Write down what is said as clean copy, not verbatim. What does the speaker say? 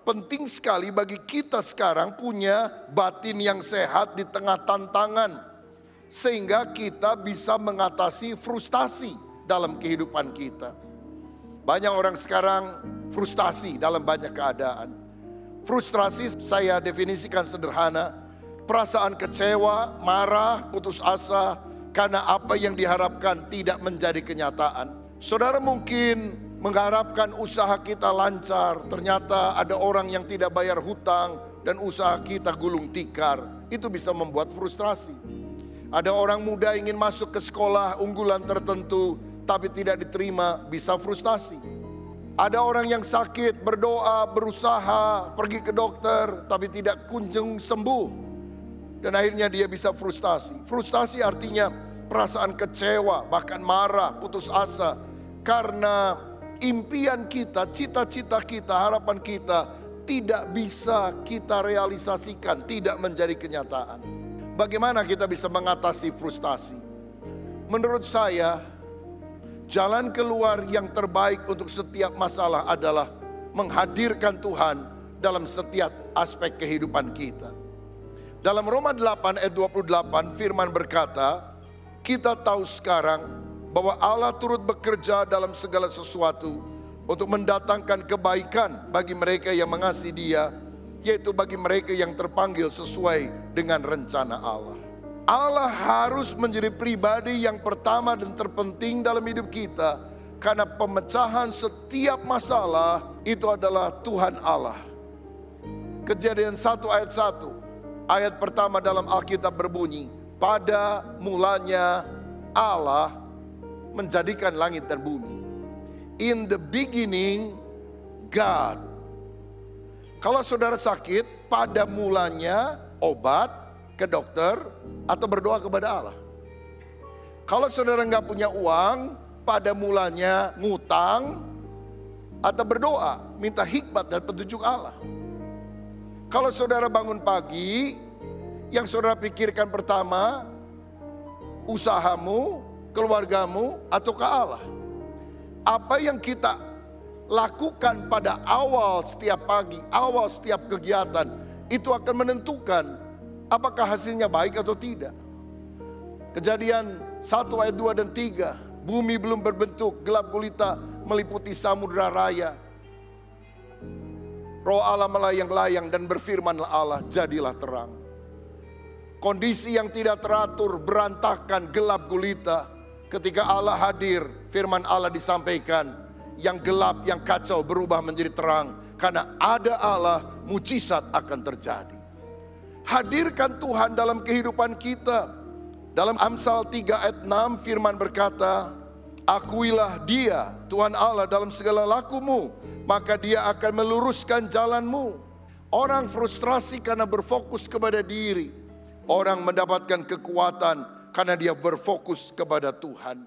penting sekali bagi kita sekarang punya batin yang sehat di tengah tantangan. Sehingga kita bisa mengatasi frustasi dalam kehidupan kita. Banyak orang sekarang frustasi dalam banyak keadaan. Frustrasi saya definisikan sederhana. Perasaan kecewa, marah, putus asa karena apa yang diharapkan tidak menjadi kenyataan. Saudara mungkin mengharapkan usaha kita lancar, ternyata ada orang yang tidak bayar hutang dan usaha kita gulung tikar. Itu bisa membuat frustrasi. Ada orang muda ingin masuk ke sekolah unggulan tertentu tapi tidak diterima, bisa frustasi. Ada orang yang sakit, berdoa, berusaha, pergi ke dokter tapi tidak kunjung sembuh. Dan akhirnya dia bisa frustasi. Frustasi artinya perasaan kecewa, bahkan marah, putus asa. Karena impian kita, cita-cita kita, harapan kita tidak bisa kita realisasikan, tidak menjadi kenyataan. Bagaimana kita bisa mengatasi frustasi? Menurut saya, jalan keluar yang terbaik untuk setiap masalah adalah menghadirkan Tuhan dalam setiap aspek kehidupan kita. Dalam Roma 8 ayat 28 firman berkata, kita tahu sekarang bahwa Allah turut bekerja dalam segala sesuatu untuk mendatangkan kebaikan bagi mereka yang mengasihi Dia, yaitu bagi mereka yang terpanggil sesuai dengan rencana Allah. Allah harus menjadi pribadi yang pertama dan terpenting dalam hidup kita, karena pemecahan setiap masalah itu adalah Tuhan Allah. Kejadian 1 ayat 1, ayat pertama dalam Alkitab berbunyi, pada mulanya Allah menjadikan langit dan bumi. In the beginning, God. Kalau saudara sakit, pada mulanya obat, ke dokter, atau berdoa kepada Allah. Kalau saudara nggak punya uang, pada mulanya ngutang, atau berdoa, minta hikmat dan petunjuk Allah. Kalau saudara bangun pagi, yang saudara pikirkan pertama, usahamu, keluargamu, atau ke Allah. Apa yang kita lakukan pada awal setiap pagi, awal setiap kegiatan, itu akan menentukan apakah hasilnya baik atau tidak. Kejadian 1 ayat 2 dan 3. Bumi belum berbentuk, gelap gulita meliputi samudra raya. Roh Allah melayang-layang dan berfirmanlah Allah, jadilah terang. Kondisi yang tidak teratur, berantakan, gelap gulita. Ketika Allah hadir, firman Allah disampaikan. Yang gelap, yang kacau berubah menjadi terang. Karena ada Allah, mujizat akan terjadi. Hadirkan Tuhan dalam kehidupan kita. Dalam Amsal 3 ayat 6 firman berkata, akuilah Dia, Tuhan Allah dalam segala lakumu, maka Dia akan meluruskan jalanmu. Orang frustrasi karena berfokus kepada diri. Orang mendapatkan kekuatan karena dia berfokus kepada Tuhan.